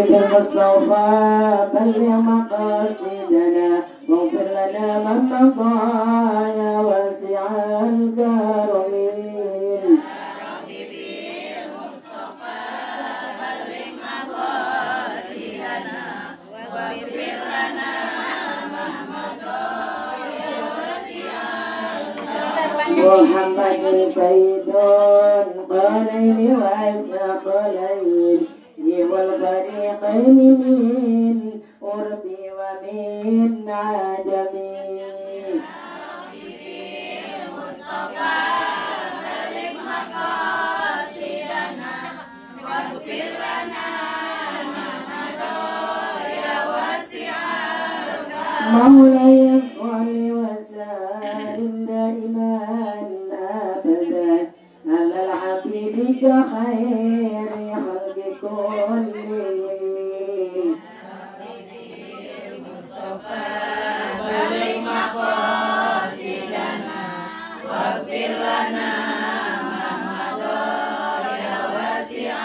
بالمصطفى بلغ مقاصدنا واغفر لنا من مضى يا واسع الكرم محمد سيد قرين وأسقلين والفريقين من أرض ومن عجم المصطفى بلغ مقاصدنا واغفر لنا ما مضى يا واسع الكرم مولاي صل وسلم دائما أبدا على الحبيب خير خلق كلهم المصطفى بلغ مقاصدنا واغفر لنا ما مضى يا واسع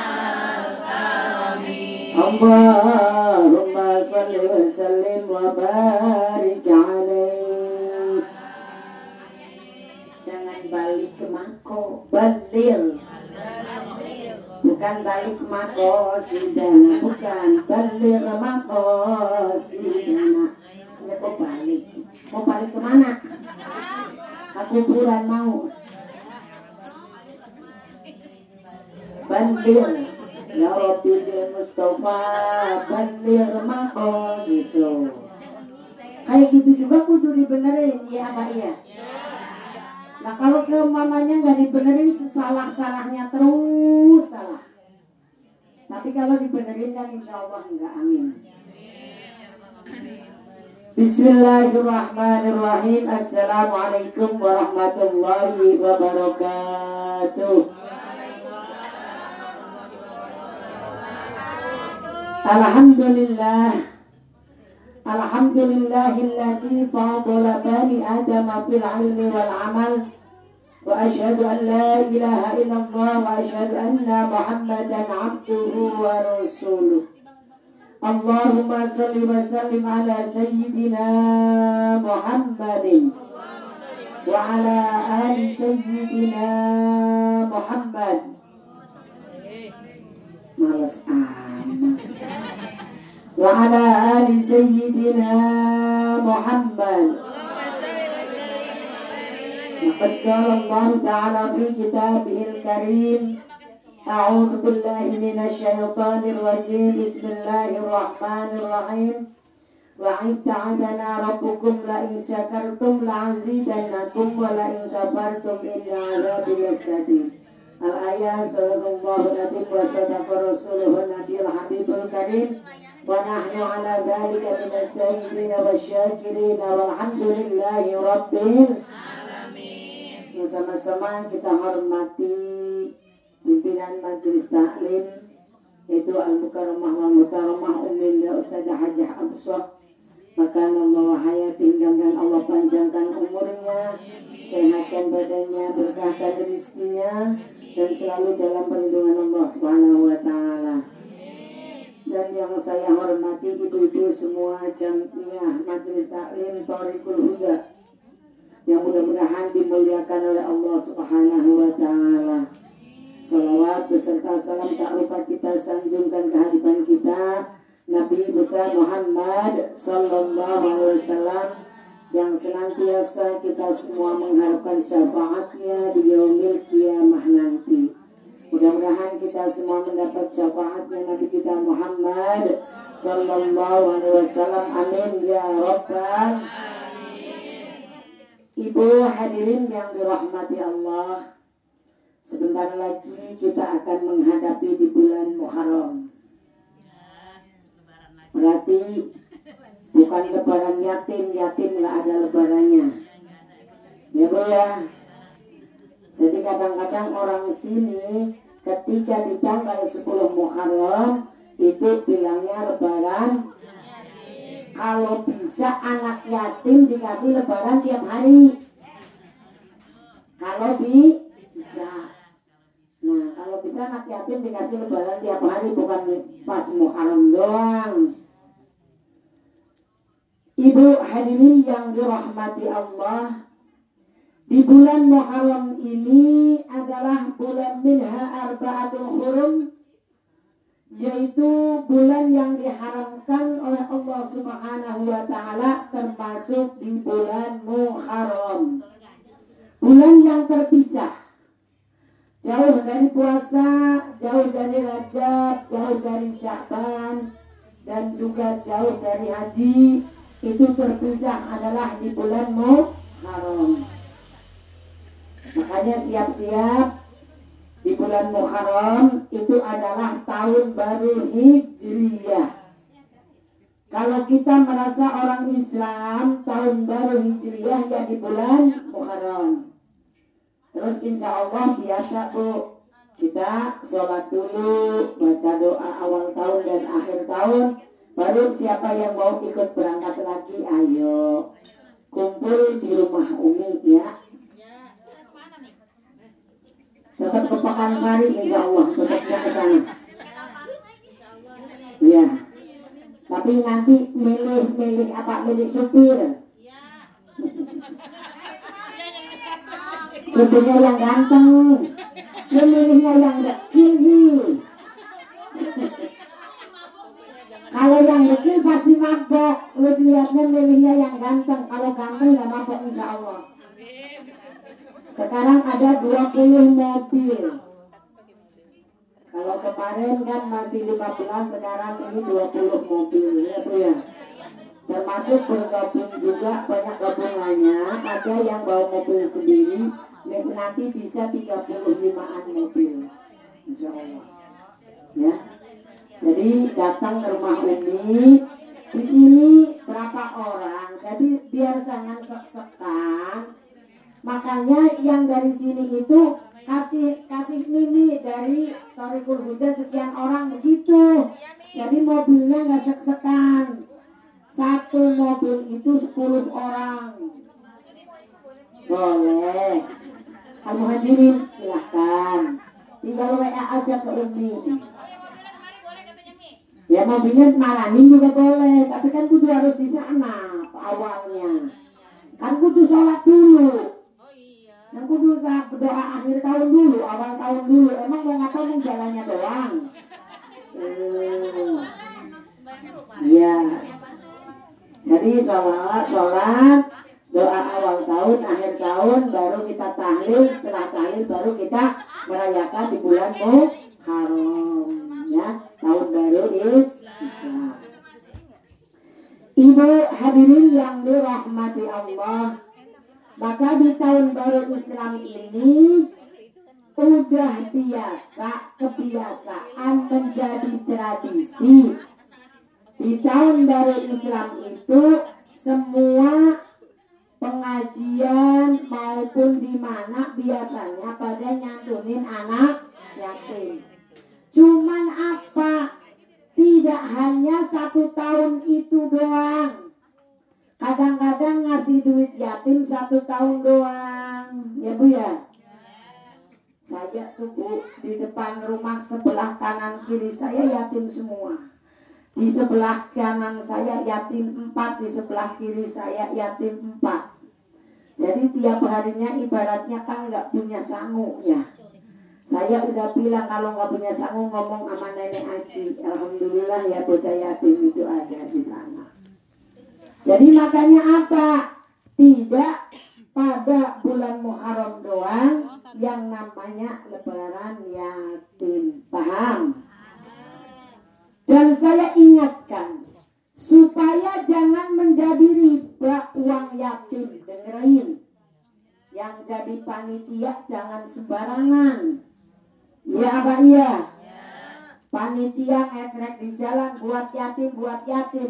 الكرم اللهم صل وسلم وبارك عليه. Jangan balik ke Mako, balil. Bukan balik Mako sidana, bukan balil Mako sidana. Ini kok balik? Mau balik kemana? Ke kuburan mau? Balil. Ya Rabbi bil Mustafa balil Mako gitu. Kayak gitu juga kudu dibenerin, ya apa iya? Nah kalau seumpamanya nggak dibenerin sesalah-salahnya terus salah. Tapi kalau dibenerin kan insya Allah enggak, amin. Bismillahirrahmanirrahim. Assalamualaikum warahmatullahi wabarakatuh. Alhamdulillah. Alhamdulillahilladzi fadala bani Adam fil ilmi wal amal wa asyhadu an la ilaha illallah wa asyhadu anna Muhammadan abduhu wa rasuluh. Allahumma salli wa sallim ala sayyidina Muhammadin wa ala ali sayyidina Muhammad. Males amat. Wa ala ali sayyidina Muhammad. Laqad qala Allah ta'ala fi kitabihil karim. A'udzu billahi minasy syaithanir rajim. Bismillahirrahmanirrahim. Wa ta'adana rabbukum la in syakartum la azidannakum wa la in kafartum inna 'adzabi lasyadid. Al-ayat sallallahu alaihi wa sadaqa rasuluhu nabiyul habibul karim. Wa nahnu ala dhalika minas sayyidin wasyakirin walhamdulillahi rabbil alamin. Sama-sama kita hormati pimpinan majelis taklim yaitu Al-Mukarramah wal Mukarramah Ummil Ustadzah Hajah Absah. Maka Allah hayatin, dan Allah panjangkan umurnya, sehatkan badannya, berkahkan rezekinya, dan selalu dalam perlindungan Allah Subhanahu wa taala. Dan yang saya hormati ibu-ibu semua jamiah majelis taklim Thariqul Huda yang mudah-mudahan dimuliakan oleh Allah Subhanahu wa taala. Salawat beserta salam tak lupa kita sanjungkan kehadiran kita Nabi besar Muhammad sallallahu alaihi wasallam yang senantiasa kita semua mengharapkan syafaatnya di yaumil qiyamah nanti. Mudah-mudahan kita semua mendapat syafaatnya Nabi kita Muhammad sallallahu alaihi wasallam. Amin ya rabbal alamin. Ibu hadirin yang dirahmati Allah, sebentar lagi kita akan menghadapi di bulan Muharram. Berarti bukan lebaran yatim, yatim nggak ada lebarannya, ya Bu ya. Jadi kadang-kadang orang sini ketika di tanggal 10 Muharram itu bilangnya lebaran. Kalau bisa anak yatim dikasih lebaran tiap hari. Kalau bisa. Nah, kalau bisa anak yatim dikasih lebaran tiap hari, bukan pas Muharram doang. Ibu hadirin yang dirahmati Allah, di bulan Muharram ini adalah bulan minha arba'atul hurum, yaitu bulan yang diharamkan oleh Allah Subhanahu wa ta'ala, termasuk di bulan Muharram, bulan yang terpisah, jauh dari puasa, jauh dari Rajab, jauh dari Sya'ban, dan juga jauh dari haji. Itu terpisah adalah di bulan Muharram. Makanya siap-siap, di bulan Muharram itu adalah tahun baru Hijriyah. Kalau kita merasa orang Islam, tahun baru Hijriyah ya di bulan Muharram. Terus insya Allah biasa Bu, kita sholat dulu, baca doa awal tahun dan akhir tahun. Baru siapa yang mau ikut berangkat lagi, ayo kumpul di rumah Umi ya. Tetap ke Pekansari insya Allah, tetapnya ke sana. Ya. Tapi nanti milih apa, milih supir. Supirnya yang ganteng, dan milihnya yang dekil sih. Kalau yang dekil pasti mabok, lu lihatnya milihnya yang ganteng. Kalau ganteng nggak mabok insya Allah. Sekarang ada 20 mobil. Kalau kemarin kan masih 15, sekarang ini 20 mobil ya Bu ya. Termasuk bergabung juga banyak gabungannya. Ada yang bawa mobil sendiri, nanti bisa 35an mobil insya Allah ya. Jadi datang ke rumah Umi, di sini berapa orang, jadi biar jangan sek-sekan. Makanya yang dari sini itu kasih mimi dari Thariqul Huda sekian orang begitu. Jadi mobilnya nggak sek-sekan. Satu mobil itu 10 orang. Boleh. Kamu hadirin silahkan. Tinggal WA aja ke Umi. Ya mobilnya malamin juga boleh, tapi kan kudu harus di sana awalnya. Kan kudu sholat dulu. Yang kudu berdoa akhir tahun dulu, awal tahun dulu. Emang mau ngapain jalannya doang? Iya. Jadi sholat, doa awal tahun, akhir tahun, baru kita tahlil. Setelah tahlil baru kita merayakan di bulan Muharram, ya, tahun baru Islam. Ibu hadirin yang dirahmati Allah, maka di tahun baru Islam ini udah kebiasaan menjadi tradisi. Di tahun baru Islam itu semua pengajian maupun di mana biasanya pada nyantunin anak yatim. Cuman apa? Tidak hanya 1 tahun itu doang. Kadang-kadang ngasih duit yatim 1 tahun doang. Ya Bu ya? Saya tuh Bu, di depan rumah sebelah kanan kiri saya yatim semua. Di sebelah kanan saya yatim 4, di sebelah kiri saya yatim 4. Jadi tiap harinya ibaratnya kan nggak punya sangu ya. Saya udah bilang kalau nggak punya sangu ngomong sama nenek Aji. Alhamdulillah ya bocah yatim itu ada di sana. Jadi makanya apa? Tidak pada bulan Muharram doang yang namanya lebaran yatim. Paham? Dan saya ingatkan supaya jangan menjadi riba uang yatim. Dengerin, yang jadi panitia jangan sembarangan. Ya apa iya? Panitia ngecrek di jalan buat yatim.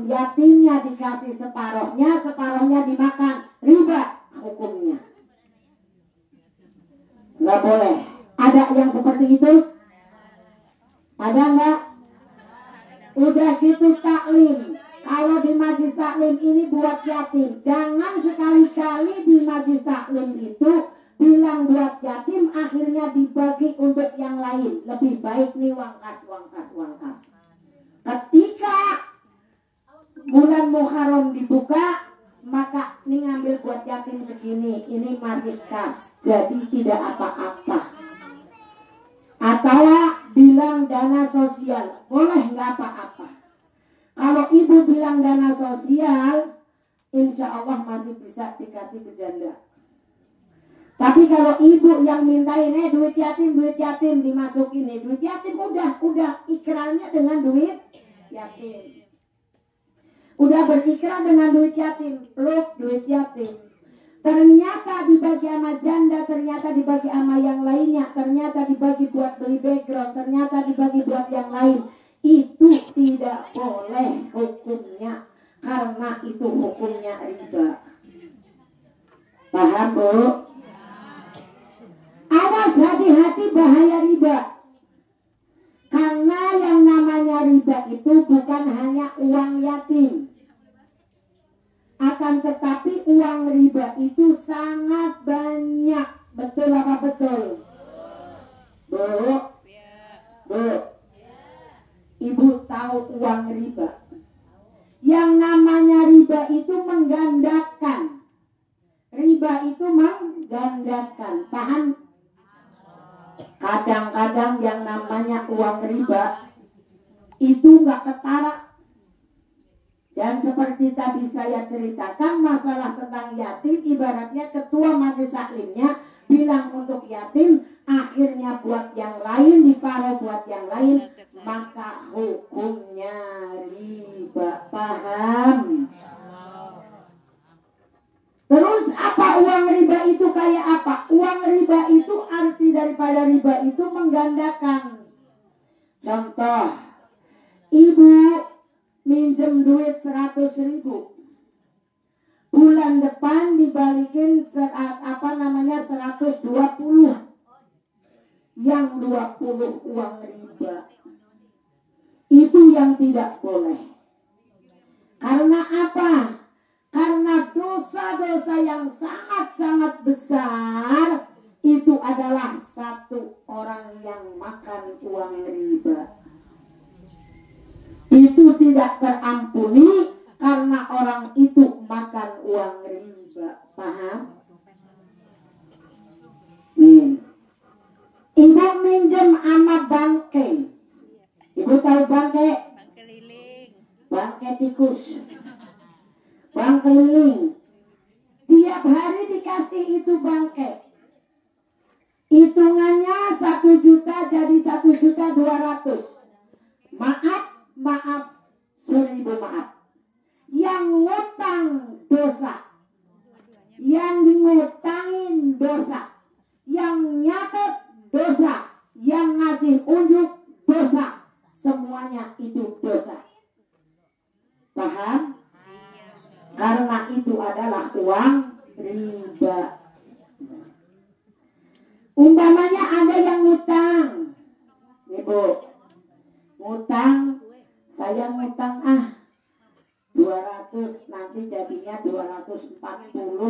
Yatimnya dikasih separohnya dimakan. Riba hukumnya. Nggak boleh. Ada yang seperti itu? Ada nggak? Udah gitu taklim. Kalau di majlis taklim ini buat yatim, jangan sekali-kali di majlis taklim itu bilang buat yatim, akhirnya dibagi untuk yang lain. Lebih baik nih uang kas. Ketika bulan Muharram dibuka, maka ini ngambil buat yatim segini, ini masih kas, jadi tidak apa-apa. Atau bilang dana sosial, boleh nggak apa-apa. Kalau ibu bilang dana sosial, insya Allah masih bisa dikasih ke janda. Tapi kalau ibu yang mintain duit yatim dimasukin, duit yatim udah ikrarnya dengan duit yatim. Udah berikrar dengan duit yatim, peluk duit yatim. Ternyata dibagi sama janda, ternyata dibagi sama yang lainnya, ternyata dibagi buat beli background, ternyata dibagi buat yang lain. Itu tidak boleh hukumnya, karena itu hukumnya riba. Paham, Bu? Awas, hati-hati bahaya riba. Karena yang namanya riba itu bukan hanya uang yatim, akan tetapi uang riba itu sangat banyak. Betul apa betul? Bu, ibu tahu uang riba. Yang namanya riba itu menggandakan. Riba itu menggandakan. Paham? Kadang-kadang yang namanya uang riba itu nggak ketara. Dan seperti tadi saya ceritakan masalah tentang yatim, ibaratnya ketua majelis taklimnya bilang untuk yatim, akhirnya buat yang lain, diparuh buat yang lain, maka hukumnya riba. Paham? Terus apa uang riba itu kayak apa? Uang riba itu arti daripada riba itu menggandakan. Contoh, ibu minjem duit 100.000, bulan depan dibalikin 120, yang 20 uang riba. Itu yang tidak boleh. Karena apa? Karena dosa-dosa yang sangat-sangat besar itu adalah satu orang yang makan uang riba. Itu tidak terampuni karena orang itu makan uang riba. Paham? Ibu minjem sama bangke. Ibu tahu bangke? Bangke liling. Bangke tikus. Bangke liling. Tiap hari dikasih itu bangke. Hitungannya 1 juta jadi 1.200.000. Maaf, 1.000 maaf. Yang ngutang dosa, yang ngutangin dosa, yang nyatet dosa, yang ngasih unjuk dosa, semuanya itu dosa. Paham? Karena itu adalah uang riba. Umpamanya ada yang ngutang, ibu ngutang, saya ngutang 200, nanti jadinya 240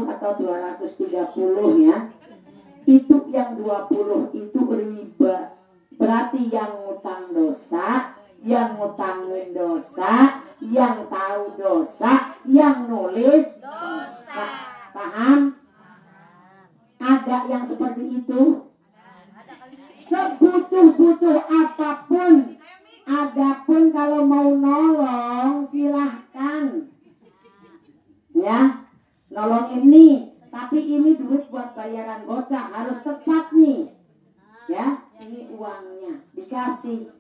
atau 230 ya. Itu yang 20 itu riba. Berarti yang ngutang dosa, yang ngutangin dosa, yang tahu dosa, yang nulis dosa. Paham? Ada yang seperti itu? Sebutuh-butuh apapun, adapun kalau mau nolong silahkan ya, nolong ini, tapi ini duit buat bayaran bocah, harus tepat nih ya, ini uangnya dikasih.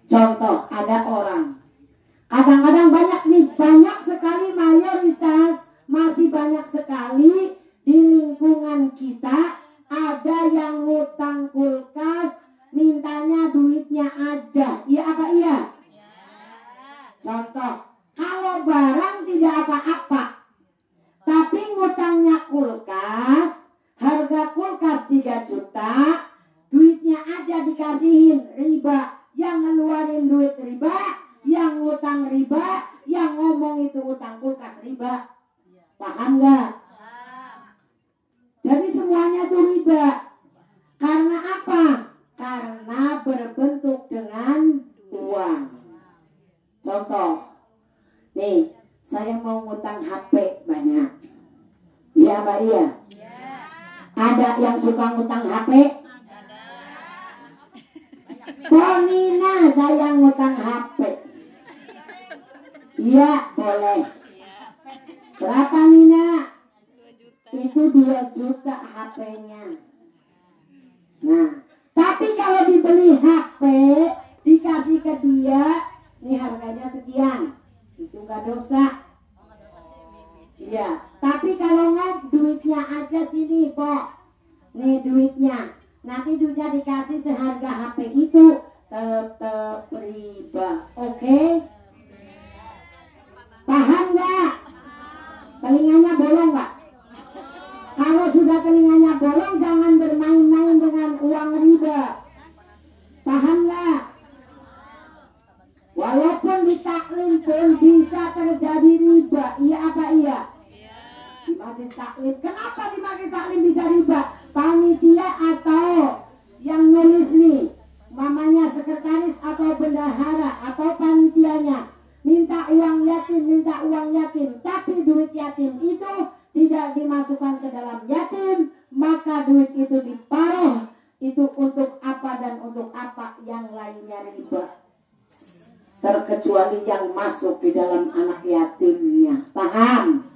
Contoh, ada orang kadang-kadang banyak sekali, mayoritas masih banyak sekali di lingkungan kita ada yang ngutang kulkas, mintanya duitnya aja. Iya apa iya? Contoh, kalau barang tidak apa-apa, tapi ngutangnya kulkas, harga kulkas 3 juta, duitnya aja dikasihin riba. Yang ngeluarin duit riba, yang ngutang riba, yang ngomong itu utang kulkas riba. Paham gak? Jadi semuanya contoh. Nih, saya mau ngutang HP banyak. Iya Mbak Iya? Ada yang suka ngutang HP? Nina saya ngutang HP. Iya boleh. Berapa Nina? Itu 2 juta HP-nya. Nah, tapi kalau dibeli HP dikasih ke dia, ini harganya sekian, itu nggak dosa. Iya, tapi kalau nggak duitnya aja sini Pok, nih duitnya, nanti duitnya dikasih seharga HP itu, tetap riba. Oke? Paham nggak? Telinganya bolong nggak? Kalau sudah telinganya bolong jangan bermain-main dengan uang riba. Paham nggak? Walaupun di taklim pun bisa terjadi riba. Iya apa iya? Di majelis taklim. Kenapa di majelis taklim bisa riba? Panitia atau yang nulis nih, mamanya sekretaris atau bendahara atau panitianya minta uang yatim, tapi duit yatim itu tidak dimasukkan ke dalam yatim, maka duit itu diparuh. Itu untuk apa dan untuk apa, yang lainnya riba, terkecuali yang masuk di dalam anak yatimnya. Paham?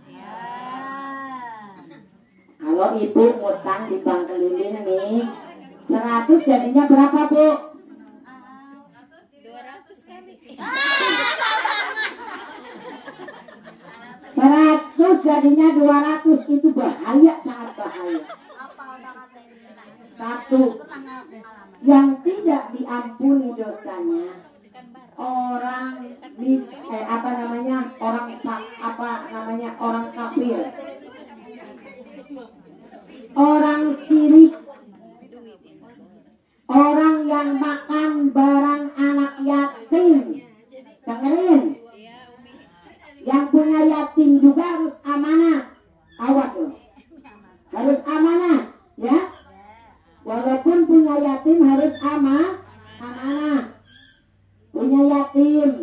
Kalau ibu ngutang di bank keliling nih 100 jadinya berapa Bu? 200 kali. 100 jadinya 200, itu bahaya, sangat bahaya. Satu, yang tidak diampuni dosanya orang orang kafir, orang sirik, orang yang makan barang anak yatim. Dengerin, yang punya yatim juga harus amanah. Awas loh, harus amanah ya. Walaupun punya yatim harus amanah. Punya yatim